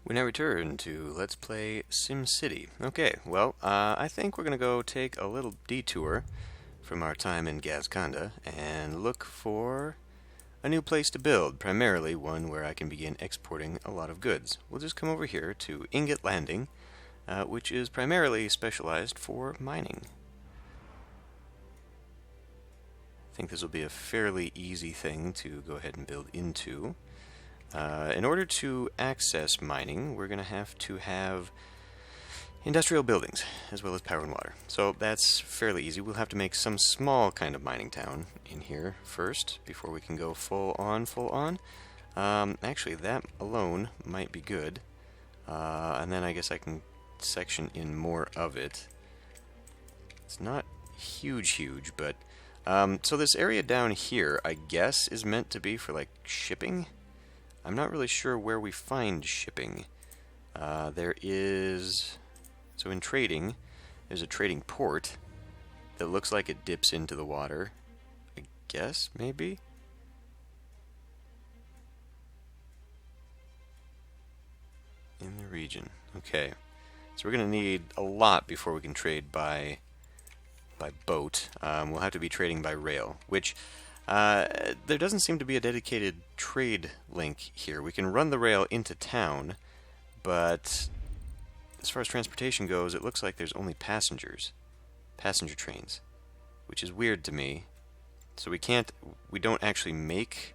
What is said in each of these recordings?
We now return to Let's Play SimCity. Okay, well, I think we're going to go take a little detour from our time in Gazconda and look for a new place to build, primarily one where I can begin exporting a lot of goods. We'll just come over here to Ingot Landing, which is primarily specialized for mining. I think this will be a fairly easy thing to go ahead and build into. In order to access mining, we're going to have industrial buildings, as well as power and water. So that's fairly easy. We'll have to make some small kind of mining town in here first, before we can go full on. Actually, that alone might be good. And then I guess I can section in more of it. It's not huge, but... so this area down here, I guess, is meant to be for, like, shipping? I'm not really sure where we find shipping. There is... So in trading, there's a trading port that looks like it dips into the water. I guess, maybe? In the region. Okay. So we're going to need a lot before we can trade by boat. We'll have to be trading by rail, which... there doesn't seem to be a dedicated trade link here. We can run the rail into town, but as far as transportation goes, it looks like there's only passenger trains, which is weird to me. So we don't actually make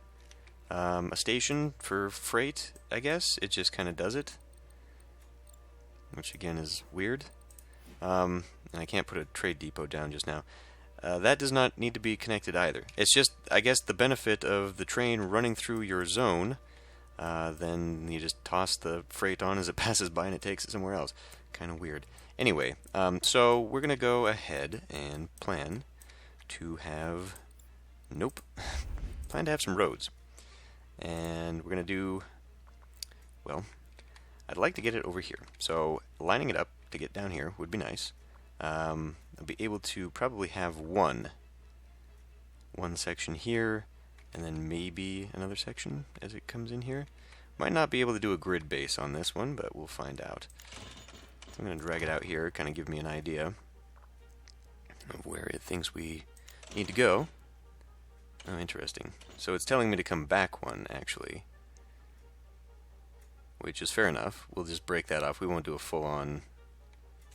a station for freight, I guess. It just kind of does it, which again is weird. And I can't put a trade depot down just now. That does not need to be connected either. It's just, I guess, the benefit of the train running through your zone. Then you just toss the freight on as it passes by and it takes it somewhere else. Kind of weird. Anyway, so we're going to go ahead and plan to have... Nope. Plan to have some roads. And we're going to do... Well, I'd like to get it over here. So lining it up to get down here would be nice. I'll be able to probably have one section here, and then maybe another section as it comes in here. Might not be able to do a grid base on this one, but we'll find out. So I'm going to drag it out here, kind of give me an idea of where it thinks we need to go. Oh, interesting. So it's telling me to come back one, actually, which is fair enough. We'll just break that off. We won't do a full-on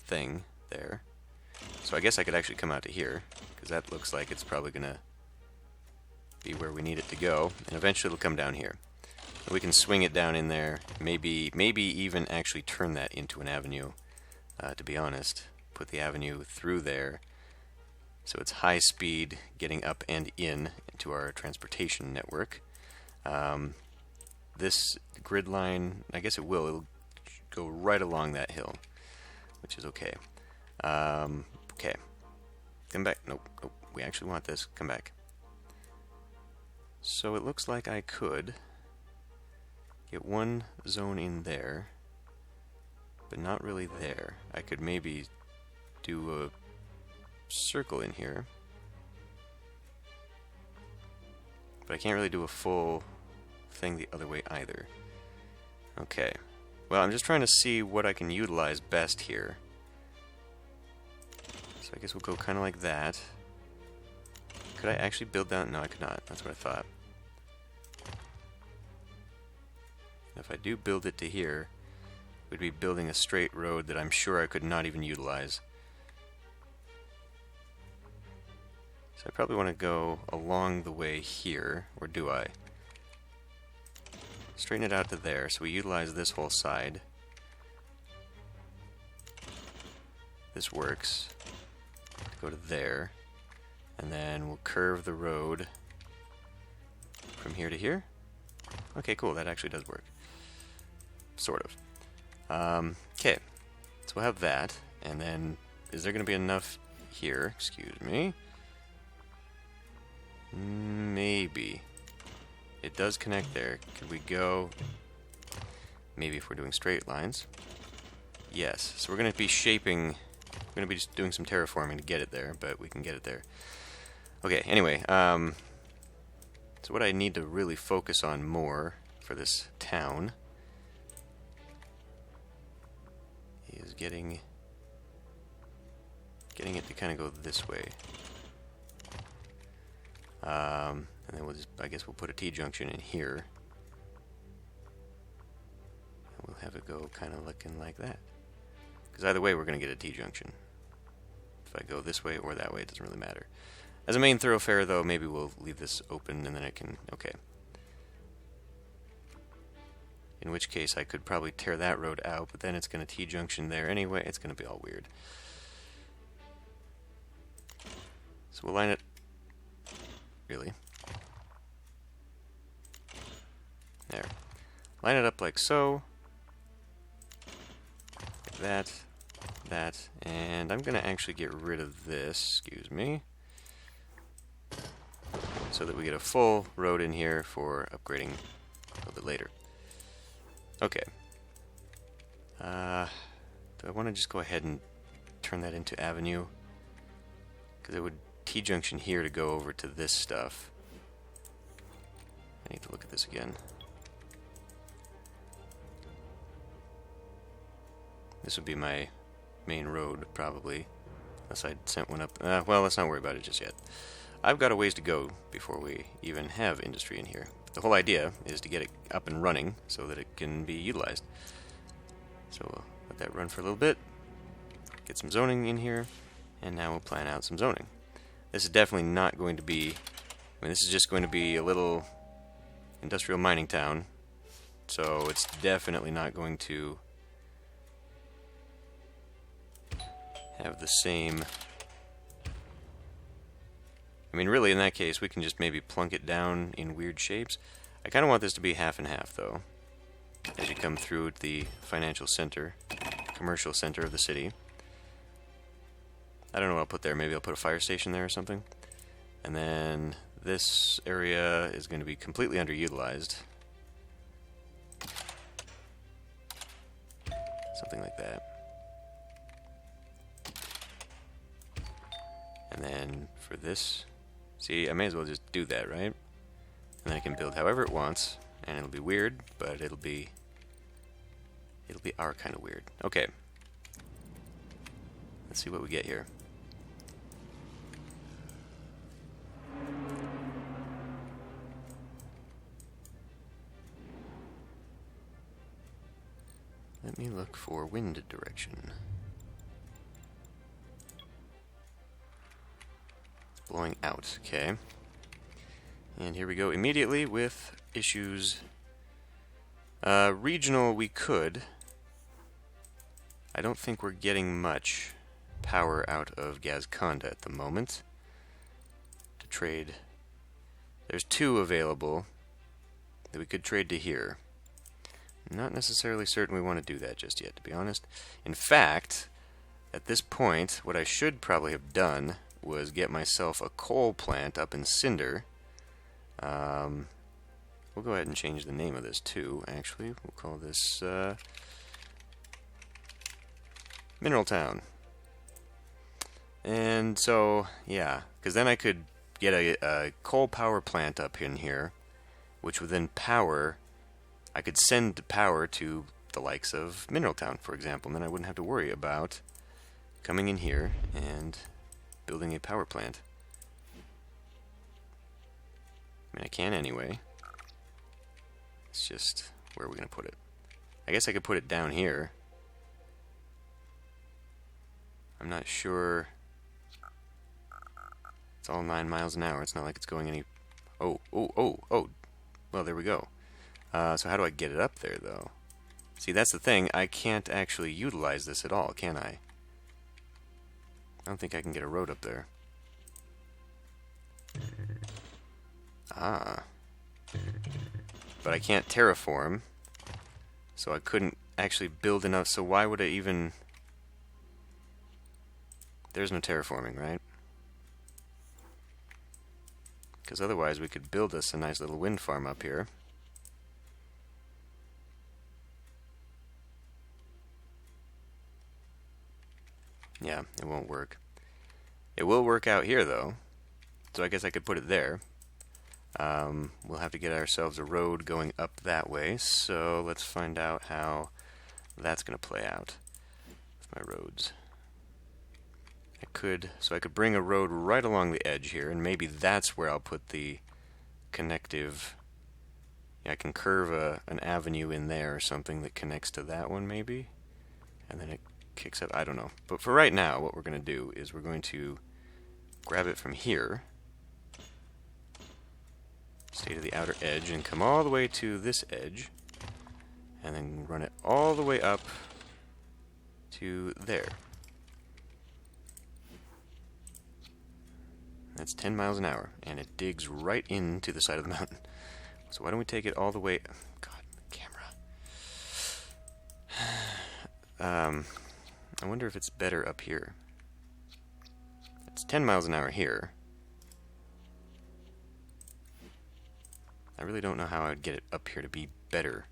thing there. So I guess I could actually come out to here, because that looks like it's probably going to be where we need it to go, and eventually it'll come down here. And we can swing it down in there, maybe even actually turn that into an avenue, to be honest. Put the avenue through there, so it's high speed getting up and in into our transportation network. This grid line, I guess it'll go right along that hill, which is okay. Okay. Come back. Nope. We actually want this. Come back. So it looks like I could get one zone in there, but not really there. I could maybe do a circle in here, but I can't really do a full thing the other way either. Okay. Well, I'm just trying to see what I can utilize best here. So I guess we'll go kind of like that. Could I actually build that? No, I could not. That's what I thought. If I do build it to here, we'd be building a straight road that I'm sure I could not even utilize. So I probably want to go along the way here, or do I? Straighten it out to there, so we utilize this whole side. This works. Go to there, and then we'll curve the road from here to here. Okay, cool, that actually does work. Sort of. Okay, so we'll have that, and then is there going to be enough here? Excuse me. Maybe. It does connect there. Could we go... Maybe if we're doing straight lines. Yes, so we're going to be shaping... We're going to be just doing some terraforming to get it there, but we can get it there. Okay, anyway, so what I need to really focus on more for this town getting it to kind of go this way. And then I guess we'll put a T-junction in here. And we'll have it go kind of looking like that. Because either way, we're going to get a T-junction. If I go this way or that way, it doesn't really matter. As a main thoroughfare, though, maybe we'll leave this open and then I can... Okay. In which case, I could probably tear that road out, but then it's going to T-junction there anyway. It's going to be all weird. So we'll line it... Really? There. Line it up like so. Like that, and I'm going to actually get rid of this, excuse me, so that we get a full road in here for upgrading a little bit later. Okay. Do I want to just go ahead and turn that into avenue? Because it would T-junction here to go over to this stuff. I need to look at this again. This would be my main road, probably. Unless I'd sent one up. Well, let's not worry about it just yet. I've got a ways to go before we even have industry in here. The whole idea is to get it up and running so that it can be utilized. So we'll let that run for a little bit. Get some zoning in here. And now we'll plan out some zoning. This is definitely not going to be... I mean, this is just going to be a little industrial mining town. So it's definitely not going to have the same... I mean, really, in that case, we can just maybe plunk it down in weird shapes. I kind of want this to be half and half, though, as you come through the financial center, commercial center of the city. I don't know what I'll put there. Maybe I'll put a fire station there or something. And then this area is going to be completely underutilized. Something like that. And then for this, see, I may as well just do that, right? And then I can build however it wants, and it'll be weird, but it'll be our kind of weird. Okay. Let's see what we get here. Let me look for wind direction. Blowing out, okay. And here we go immediately with issues. Regional, we could. I don't think we're getting much power out of Gazconda at the moment to trade. There's 2 available that we could trade to here. Not necessarily certain we want to do that just yet, to be honest. In fact, at this point, what I should probably have done was get myself a coal plant up in Cinder. We'll go ahead and change the name of this too, actually. We'll call this Mineral Town. And so, yeah, because then I could get a coal power plant up in here, which would then power... I could send power to the likes of Mineral Town, for example, and then I wouldn't have to worry about coming in here and building a power plant. I mean, I can anyway. It's just, where are we going to put it? I guess I could put it down here. I'm not sure. It's all 9 miles an hour. It's not like it's going any... Oh. Well, there we go. So how do I get it up there, though? See, that's the thing. I can't actually utilize this at all, can I? I don't think I can get a road up there. Ah. But I can't terraform, so I couldn't actually build enough. So why would I even... There's no terraforming, right? Because otherwise we could build us a nice little wind farm up here. Yeah, it won't work. It will work out here, though. So I guess I could put it there. We'll have to get ourselves a road going up that way. So let's find out how that's going to play out. With my roads? I could bring a road right along the edge here, and maybe that's where I'll put the connective. Yeah, I can curve an avenue in there or something that connects to that one maybe, and then it kicks up. I don't know. But for right now, what we're going to do is we're going to grab it from here, stay to the outer edge, and come all the way to this edge, and then run it all the way up to there. That's 10 miles an hour, and it digs right into the side of the mountain. So why don't we take it all the way... God, camera. I wonder if it's better up here. It's 10 miles an hour here. I really don't know how I would get it up here to be better.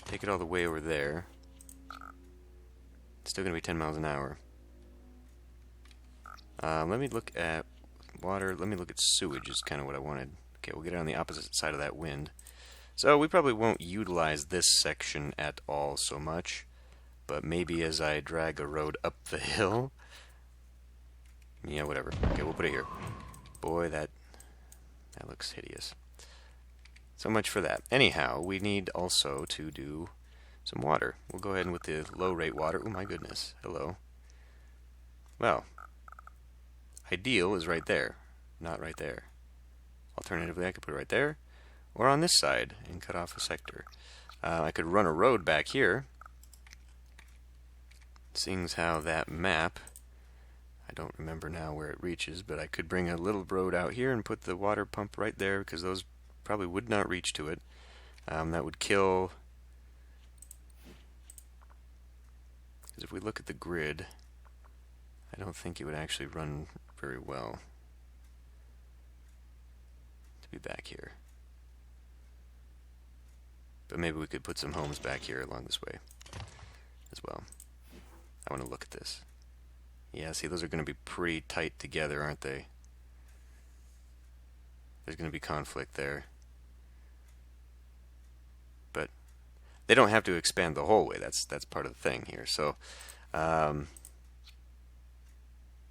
Take it all the way over there. It's still going to be 10 miles an hour. Let me look at water. Let me look at sewage is kind of what I wanted. Okay, we'll get it on the opposite side of that wind. So we probably won't utilize this section at all so much, but maybe as I drag a road up the hill. Yeah, whatever. Okay, we'll put it here. Boy, that looks hideous. So much for that. Anyhow, we need also to do some water. We'll go ahead and with the low rate water. Oh my goodness. Hello. Well, ideal is right there, not right there. Alternatively, I could put it right there, or on this side, and cut off a sector. I could run a road back here, seeing as how that map, I don't remember now where it reaches, but I could bring a little road out here and put the water pump right there, because those probably would not reach to it. That would kill, because if we look at the grid, I don't think it would actually run very well to be back here. But maybe we could put some homes back here along this way as well. I want to look at this. Yeah, see, those are going to be pretty tight together, aren't they? There's going to be conflict there. But they don't have to expand the whole way. That's part of the thing here. So,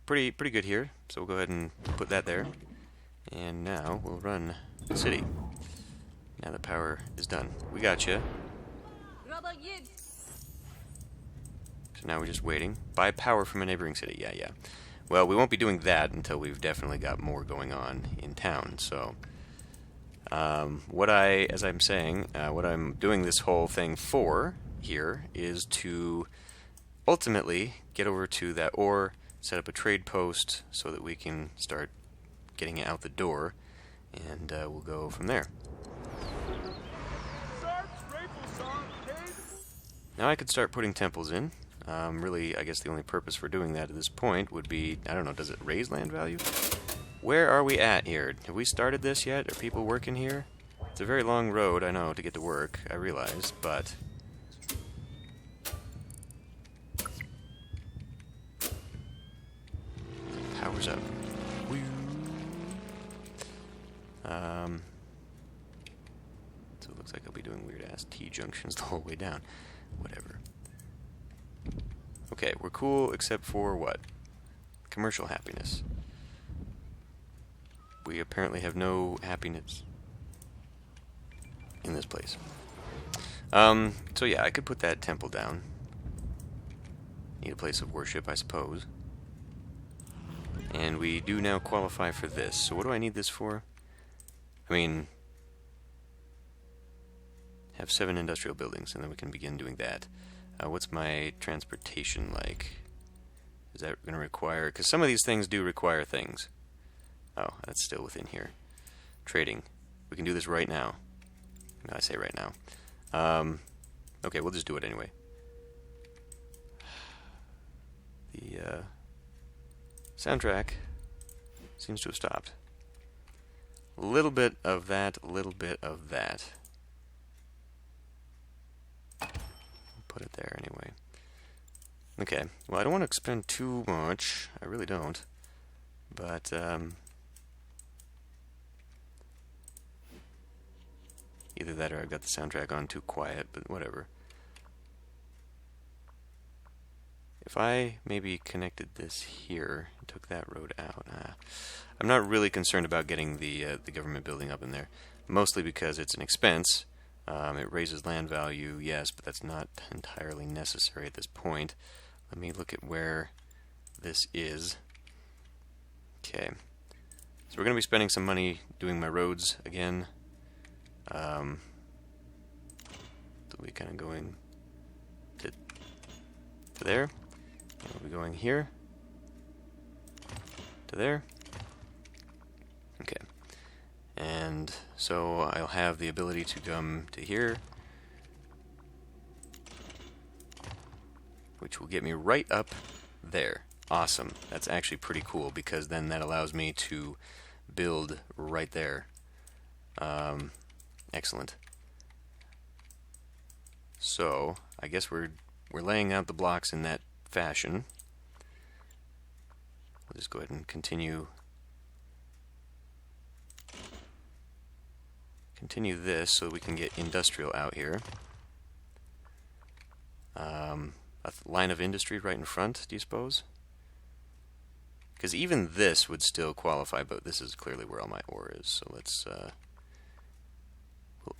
pretty good here. So we'll go ahead and put that there. And now we'll run the city. Now the power is done. We got you. So now we're just waiting. Buy power from a neighboring city. Yeah. Well, we won't be doing that until we've definitely got more going on in town. So, what I'm doing this whole thing for here is to ultimately get over to that ore, set up a trade post so that we can start getting it out the door, and we'll go from there. Now I could start putting temples in. Really, I guess the only purpose for doing that at this point would be, I don't know, does it raise land value? Where are we at here? Have we started this yet? Are people working here? It's a very long road, I know, to get to work, I realize, but... Power's up. Woo. So it looks like I'll be doing weird-ass T-junctions the whole way down. Whatever. Okay, we're cool except for what? Commercial happiness. We apparently have no happiness in this place. So yeah, I could put that temple down. Need a place of worship, I suppose. And we do now qualify for this. So what do I need this for? I mean, have 7 industrial buildings, and then we can begin doing that. What's my transportation like? Is that going to require... Because some of these things do require things. Oh, that's still within here. Trading. We can do this right now. No, I say right now. Okay, we'll just do it anyway. The soundtrack seems to have stopped. A little bit of that, a little bit of that. Put it there anyway. Okay, well, I don't want to expend too much. I really don't. But, either that or I've got the soundtrack on too quiet, but whatever. if I maybe connected this here and took that road out, I'm not really concerned about getting the government building up in there, mostly because it's an expense. It raises land value, yes, but that's not entirely necessary at this point. Let me look at where this is. Okay, so we're going to be spending some money doing my roads again. So we'll be kind of going to there, and we'll be going here to there. Okay, and so I'll have the ability to come to here, which will get me right up there. Awesome. That's actually pretty cool, because then that allows me to build right there. Excellent. So I guess we're laying out the blocks in that fashion. We'll just go ahead and continue this so we can get industrial out here. A line of industry right in front, do you suppose? Because even this would still qualify, but this is clearly where all my ore is. So let's we'll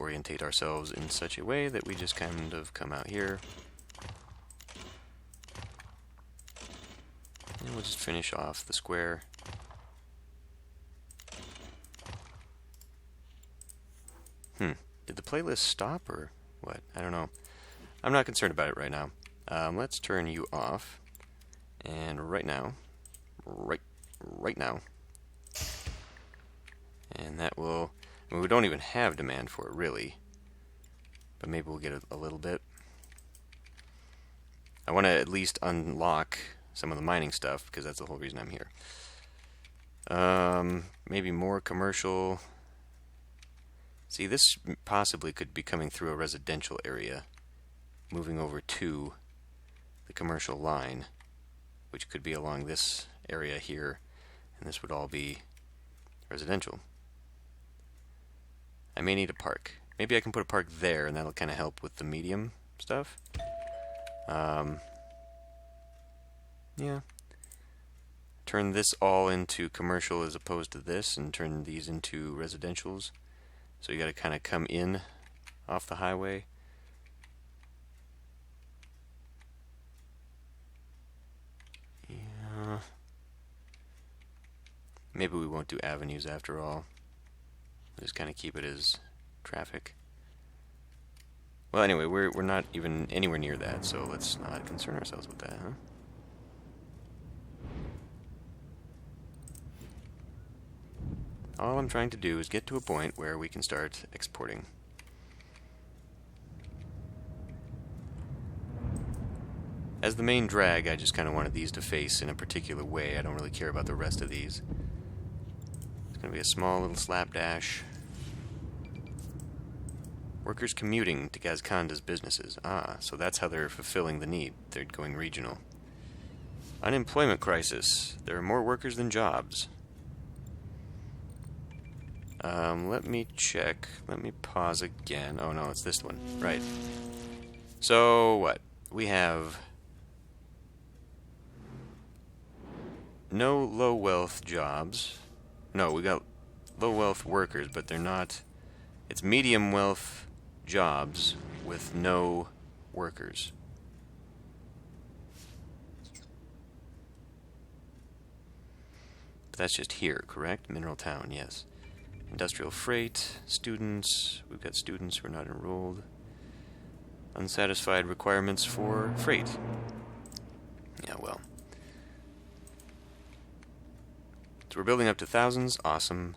orientate ourselves in such a way that we just kind of come out here. And we'll just finish off the square. Did the playlist stop or what? I don't know. I'm not concerned about it right now. Let's turn you off. And right now, right now. And that will, I mean, we don't even have demand for it really, but maybe we'll get a little bit. I want to at least unlock some of the mining stuff, because that's the whole reason I'm here. Maybe more commercial. See, this possibly could be coming through a residential area, moving over to the commercial line, which could be along this area here, and this would all be residential. I may need a park. Maybe I can put a park there, and that'll kind of help with the medium stuff. Yeah. Turn this all into commercial as opposed to this, and turn these into residentials. So you got to kind of come in off the highway. Yeah. Maybe we won't do avenues after all. We'll just kind of keep it as traffic. Well, anyway, we're not even anywhere near that, so let's not concern ourselves with that, huh? All I'm trying to do is get to a point where we can start exporting. As the main drag, I just kind of wanted these to face in a particular way. I don't really care about the rest of these. It's going to be a small little slapdash. Workers commuting to Gazkanda's businesses. Ah, so that's how they're fulfilling the need. They're going regional. Unemployment crisis. There are more workers than jobs. Let me check. Let me pause again. Oh no, it's this one. Right. So what? We have no low wealth jobs. No, we got low wealth workers, but they're not. It's medium wealth jobs with no workers. But that's just here, correct? Mineral Town, yes. Industrial freight, students. We've got students who are not enrolled. Unsatisfied requirements for freight. Yeah, well. So we're building up to thousands. Awesome.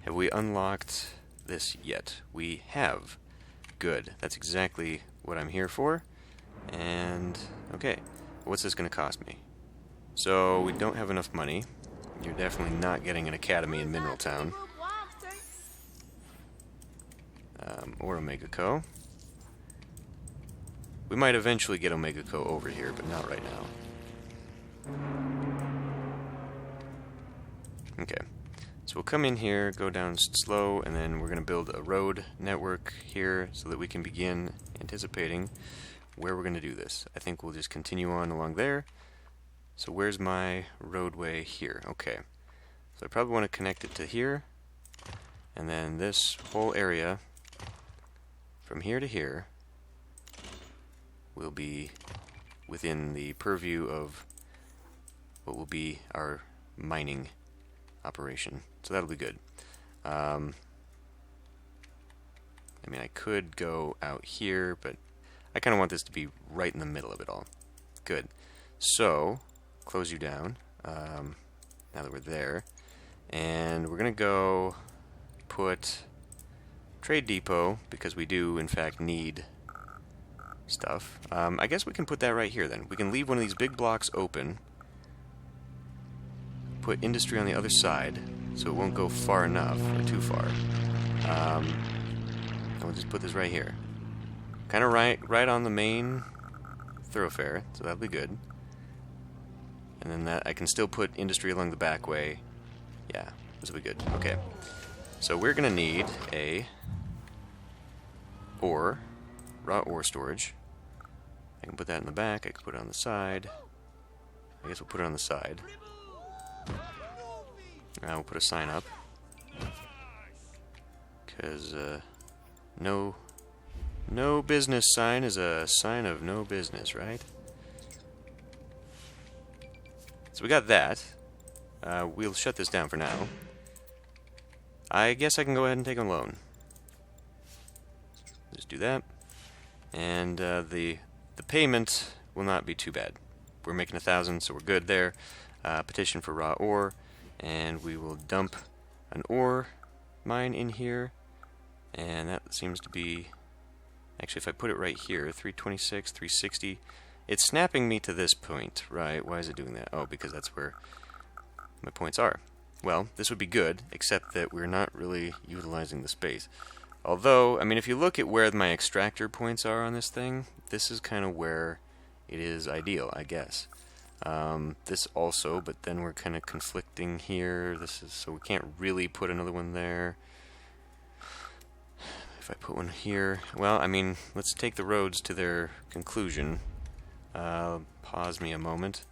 Have we unlocked this yet? We have. Good. That's exactly what I'm here for. And, okay. What's this going to cost me? So, we don't have enough money. You're definitely not getting an academy in Mineral Town. Or Omega Co. We might eventually get Omega Co over here, but not right now. Okay. So we'll come in here, go down slow, and then we're going to build a road network here so that we can begin anticipating where we're going to do this. I think we'll just continue on along there. So where's my roadway here? Okay. So I probably want to connect it to here. And then this whole area from here to here will be within the purview of what will be our mining operation. So that'll be good. I mean, I could go out here, but I kind of want this to be right in the middle of it all. Good. So, close you down, now that we're there. And we're going to go put trade depot, because we do, in fact, need stuff. I guess we can put that right here, then. We can leave one of these big blocks open, put industry on the other side, so it won't go far enough, or too far. And we'll just put this right here. Kind of right on the main thoroughfare, so that'll be good. And then that I can still put industry along the back way. Yeah, this will be good. Okay. So we're going to need a raw ore storage. I can put that in the back, I can put it on the side. I guess we'll put it on the side. Now we'll put a sign up. Because no business sign is a sign of no business, right? So we got that. We'll shut this down for now. I guess I can go ahead and take a loan. Just do that. And the payment will not be too bad. We're making 1,000, so we're good there. Petition for raw ore, and we will dump an ore mine in here. And that seems to be... Actually, if I put it right here, 326, 360... It's snapping me to this point, right? Why is it doing that? Oh, because that's where my points are. Well, this would be good, except that we're not really utilizing the space. Although, I mean, if you look at where my extractor points are on this thing, this is kind of where it is ideal, I guess. This also, but then we're kind of conflicting here. This is so we can't really put another one there. If I put one here, well, I mean, let's take the roads to their conclusion. Pause me a moment.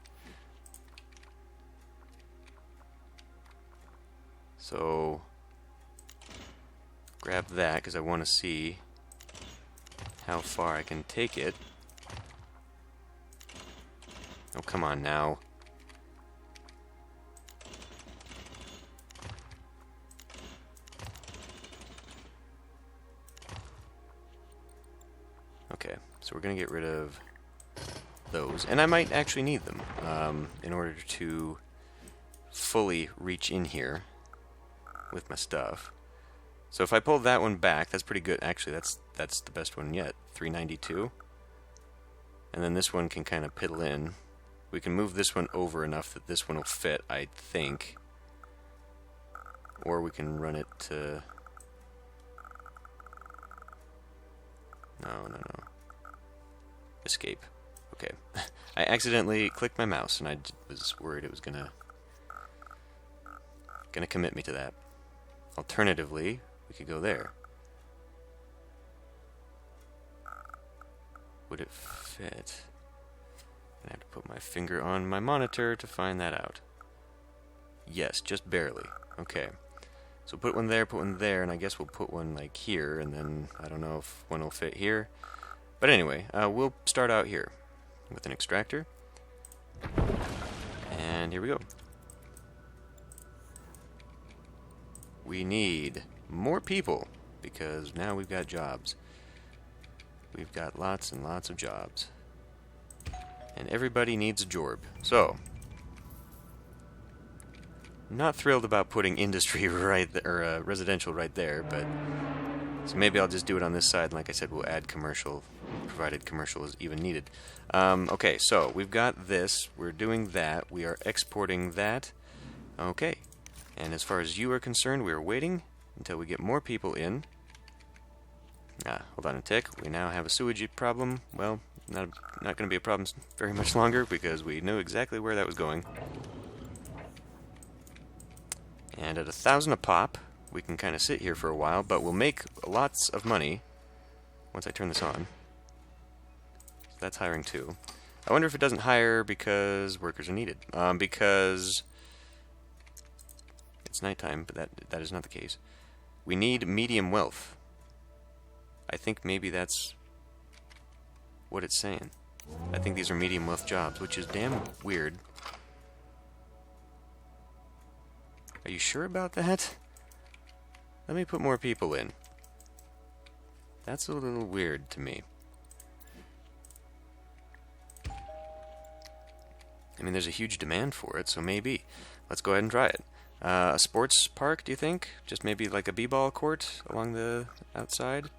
So, grab that because I want to see how far I can take it. Oh, come on now. Okay, so we're going to get rid of those, and I might actually need them in order to fully reach in here with my stuff. So if I pull that one back, that's pretty good. Actually, that's the best one yet. 392. And then this one can kind of piddle in. We can move this one over enough that this one will fit, I think. Or we can run it to... No. Escape. Okay. I accidentally clicked my mouse, and I was worried it was gonna commit me to that. Alternatively, we could go there. Would it fit? I have to put my finger on my monitor to find that out. Yes, just barely. Okay. So put one there, and I guess we'll put one like here, and then I don't know if one will fit here. But anyway, we'll start out here with an extractor. And here we go. We need more people, because now we've got jobs. We've got lots and lots of jobs. And everybody needs a job. So, I'm not thrilled about putting industry right there, or residential right there, but so maybe I'll just do it on this side, and like I said, we'll add commercial, provided commercial is even needed. Okay, so we've got this, we're doing that, we are exporting that. Okay, and as far as you are concerned, we are waiting until we get more people in. Hold on a tick, we now have a sewage problem. Well, not going to be a problem very much longer, because we knew exactly where that was going. And at 1,000 a pop, we can kind of sit here for a while, but we'll make lots of money once I turn this on. that's hiring too. I wonder if it doesn't hire because workers are needed. Because it's nighttime, but that is not the case. We need medium wealth. I think maybe that's what it's saying. I think these are medium wealth jobs, which is damn weird. Are you sure about that? Let me put more people in. That's a little weird to me. I mean, there's a huge demand for it, so maybe. Let's go ahead and try it. A sports park, do you think? Just maybe like a b-ball court along the outside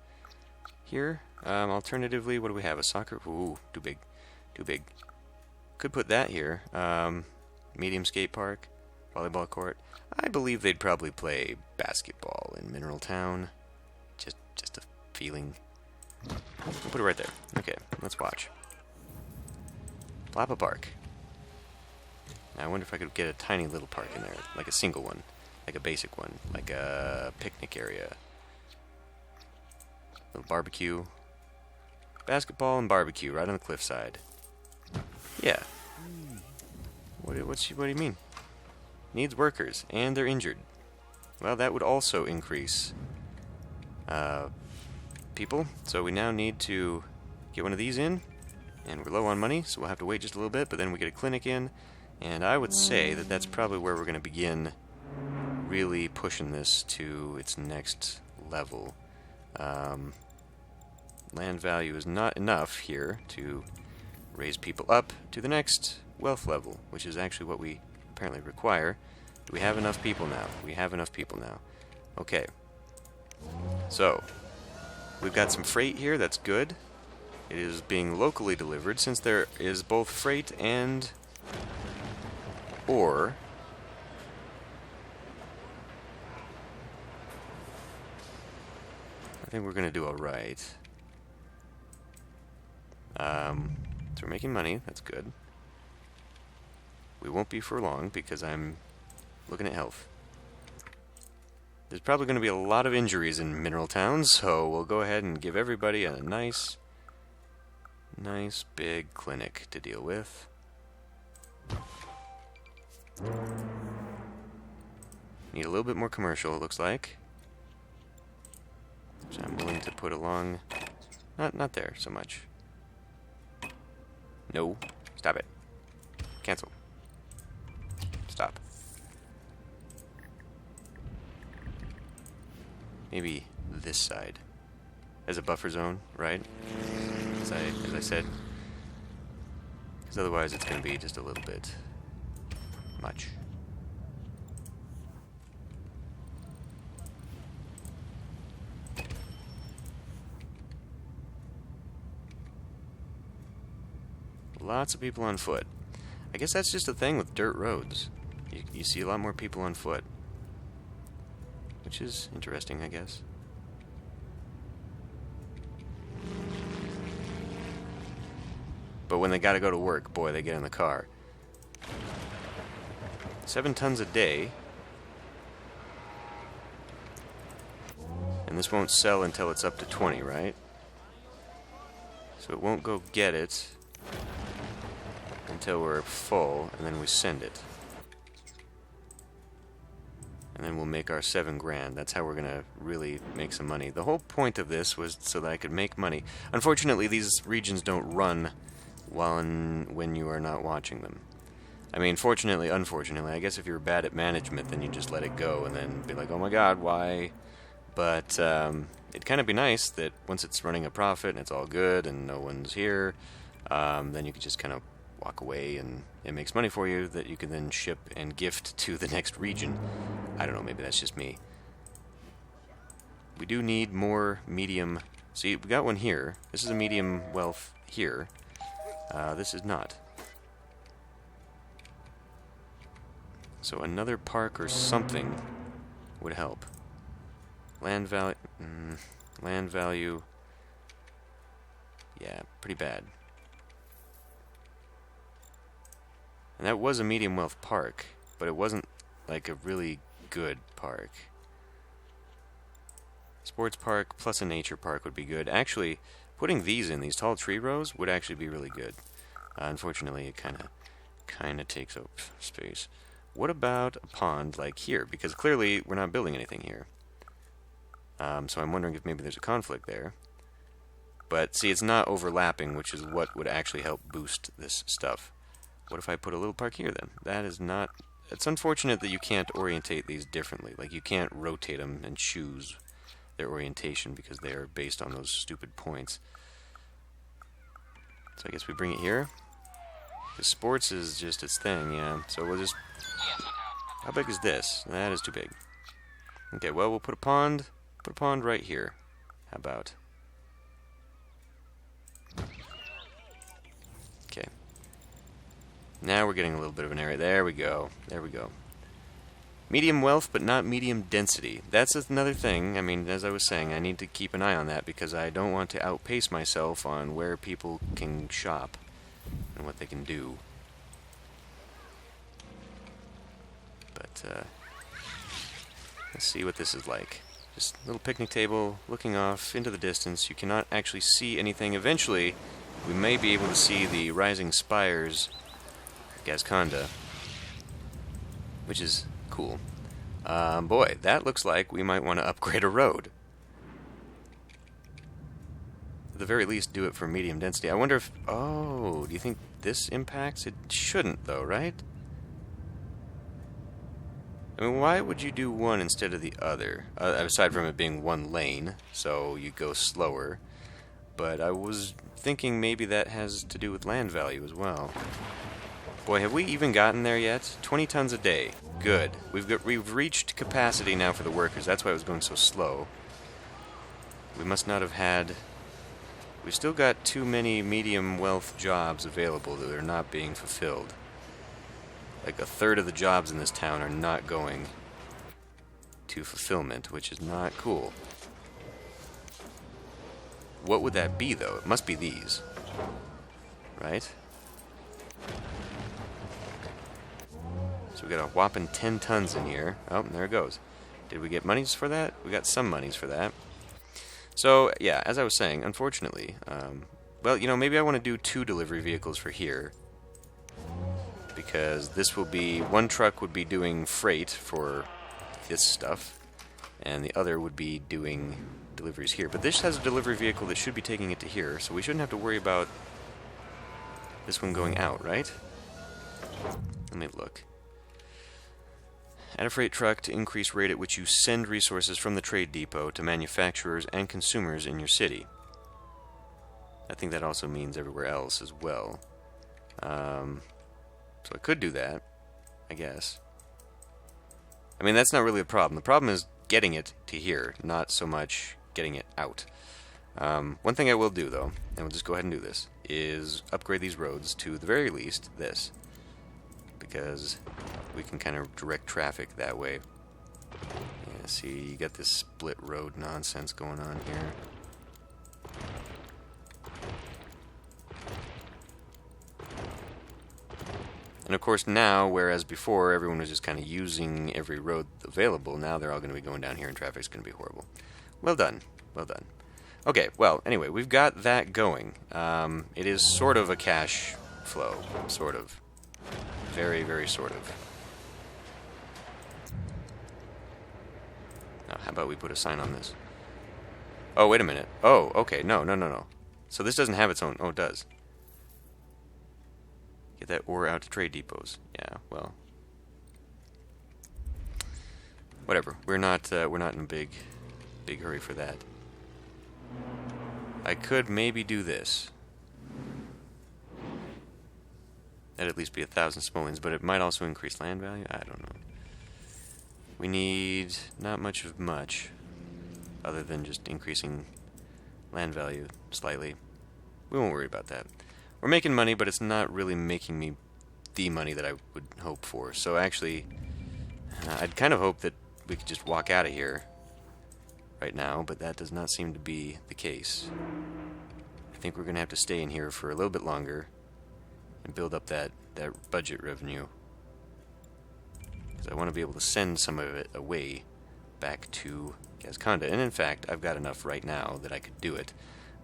here? Alternatively, what do we have? A soccer? Ooh, too big. Too big. Could put that here. Medium skate park, volleyball court. I believe they'd probably play basketball in Mineral Town. Just a feeling. We'll put it right there. Okay, let's watch. Plappa Park. Now I wonder if I could get a tiny little park in there, like a single one, like a basic one, like a picnic area. Little barbecue. Basketball and barbecue right on the cliffside. Yeah. What do you mean? Needs workers, and they're injured. Well, that would also increase people. So we now need to get one of these in, and we're low on money, so we'll have to wait just a little bit, but then we get a clinic in, and I would say that that's probably where we're going to begin really pushing this to its next level. Land value is not enough here to raise people up to the next wealth level, which is actually what we apparently require. Do we have enough people now? We have enough people now. Okay. So, we've got some freight here, that's good. It is being locally delivered, since there is both freight and ore. I think we're going to do alright. So we're making money, that's good. We won't be for long because I'm looking at health. There's probably going to be a lot of injuries in Mineral Town, so we'll go ahead and give everybody a nice big clinic to deal with. Need a little bit more commercial, it looks like. Which I'm willing to put along. Not there so much. No. Stop it. Cancel. Stop. Maybe this side as a buffer zone, right? As I said. Because otherwise it's going to be just a little bit much. Lots of people on foot. I guess that's just a thing with dirt roads. You see a lot more people on foot. Which is interesting, I guess. But when they gotta go to work, boy, they get in the car. 7 tons a day. And this won't sell until it's up to 20, right? So it won't go get it until we're full, and then we send it. And then we'll make our 7 grand. That's how we're gonna really make some money. The whole point of this was so that I could make money. Unfortunately, these regions don't run when you are not watching them. I mean, fortunately, unfortunately, I guess if you're bad at management, then you just let it go and then be like, oh my god, why? But it'd kind of be nice that once it's running a profit and it's all good and no one's here, then you could just kind of walk away and it makes money for you that you can then ship and gift to the next region. I don't know, maybe that's just me. We do need more medium. See, we got one here. This is a medium wealth here. This is not. So another park or something would help. Land value. Land value. Yeah, pretty bad. And that was a medium wealth park, but it wasn't like a really good park. Sports park plus a nature park would be good. Actually, putting these in, these tall tree rows, would actually be really good. Unfortunately, it kind of takes up space. What about a pond like here? Because clearly we're not building anything here. So I'm wondering if maybe there's a conflict there. But see, it's not overlapping, which is what would actually help boost this stuff. What if I put a little park here then? That is not... It's unfortunate that you can't orientate these differently. Like, you can't rotate them and choose their orientation because they are based on those stupid points. So I guess we bring it here. Because sports is just its thing, yeah. So we'll just... How big is this? That is too big. Okay, well, we'll put a pond right here. How about? Okay. Now we're getting a little bit of an area. There we go. There we go. Medium wealth, but not medium density. That's another thing. I mean, as I was saying, I need to keep an eye on that because I don't want to outpace myself on where people can shop and what they can do. But, let's see what this is like. Just a little picnic table looking off into the distance. You cannot actually see anything. Eventually, we may be able to see the rising spires of Gasconda, which is cool. Boy, that looks like we might want to upgrade a road. At the very least, do it for medium density. I wonder if... Oh, do you think this impacts? It shouldn't, though, right? I mean, why would you do one instead of the other? Aside from it being one lane, so you go slower. But I was thinking maybe that has to do with land value as well. Boy, have we even gotten there yet? 20 tons a day. Good. We've reached capacity now for the workers. That's why it was going so slow. We must not have had... We've still got too many medium wealth jobs available that are not being fulfilled. Like a third of the jobs in this town are not going to fulfillment, which is not cool. What would that be, though? It must be these. Right? So we got a whopping 10 tons in here. Oh, there it goes. Did we get monies for that? We got some monies for that. So, yeah, as I was saying, unfortunately, well, you know, maybe I want to do 2 delivery vehicles for here. Because this will be... One truck would be doing freight for this stuff, and the other would be doing deliveries here. But this has a delivery vehicle that should be taking it to here, so we shouldn't have to worry about this one going out, right? Let me look. Add a freight truck to increase rate at which you send resources from the trade depot to manufacturers and consumers in your city. I think that also means everywhere else as well. So I could do that, I guess. I mean, that's not really a problem. The problem is getting it to here, not so much getting it out. One thing I will do, though, and we'll just go ahead and do this, is upgrade these roads to the very least this. Because we can kind of direct traffic that way. Yeah, see, you got this split road nonsense going on here. And of course now, whereas before everyone was just kind of using every road available, now they're all going to be going down here and traffic's going to be horrible. Well done. Well done. Okay, well, anyway, we've got that going. It is sort of a cash flow. Sort of. Very, very sort of. Now, how about we put a sign on this? Oh, wait a minute. Oh, okay. No, no, no, no. So this doesn't have its own... Oh, it does. Get that ore out to trade depots. Yeah, well... Whatever. We're not in a big hurry for that. I could maybe do this. That'd at least be 1,000 simoleons, but it might also increase land value. I don't know. We need not much of much, other than just increasing land value slightly. We won't worry about that. We're making money, but it's not really making me the money that I would hope for. So actually, I'd kind of hope that we could just walk out of here right now, but that does not seem to be the case. I think we're going to have to stay in here for a little bit longer and build up that budget revenue. Because I want to be able to send some of it away back to Gasconda. And in fact, I've got enough right now that I could do it.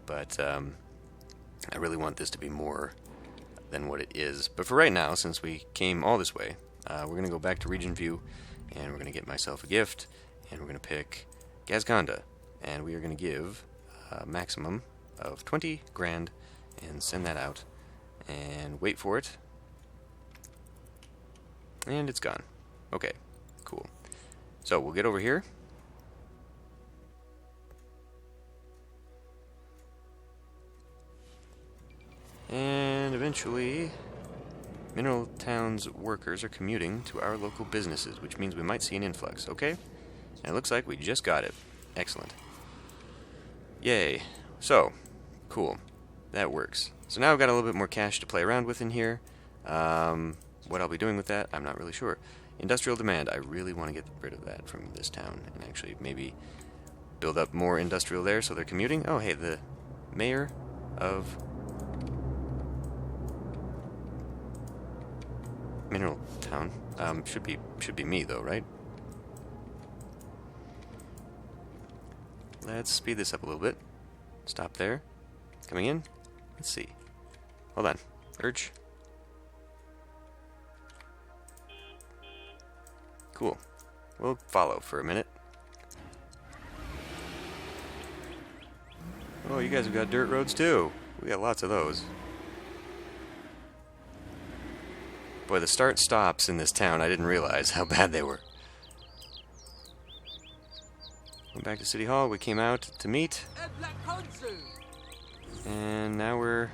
but I really want this to be more than what it is. But for right now, since we came all this way, we're going to go back to region view, and we're going to get myself a gift, and we're going to pick Gazganda, and we are going to give a maximum of 20 grand and send that out and wait for it. And it's gone. Okay, cool. So we'll get over here. And eventually, Mineral Town's workers are commuting to our local businesses, which means we might see an influx, okay? And it looks like we just got it. Excellent. Yay. So, cool. That works. So now I've got a little bit more cash to play around with in here. What I'll be doing with that, I'm not really sure. Industrial demand. I really want to get rid of that from this town and actually maybe build up more industrial there so they're commuting. Oh, hey, the mayor of Mineral Town. Should be me though, right? Let's speed this up a little bit. Stop there. Coming in. Let's see. Hold on. Urge. Cool. We'll follow for a minute. Oh, you guys have got dirt roads too. We got lots of those. Boy, the start-stops in this town, I didn't realize how bad they were. Went back to City Hall. We came out to meet. And now we're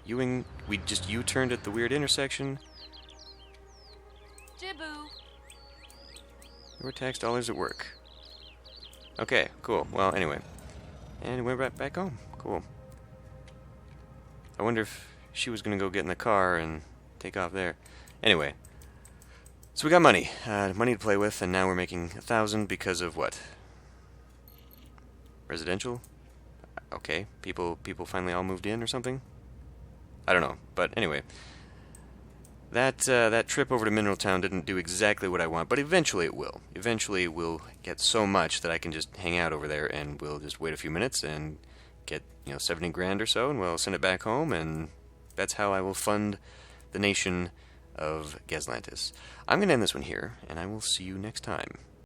we just U-turned at the weird intersection. Jibu. Your tax dollars at work. Okay, cool. Well, anyway. And we went right back home. Cool. I wonder if she was going to go get in the car and take off there. Anyway. So we got money. Money to play with, and now we're making 1,000 because of what? Residential? Okay. People finally all moved in or something? I don't know. But anyway. That trip over to Mineral Town didn't do exactly what I want, but eventually it will. Eventually we'll get so much that I can just hang out over there, and we'll just wait a few minutes and get 70 grand or so, and we'll send it back home, and that's how I will fund the nation of Gazlantis. I'm going to end this one here, and I will see you next time.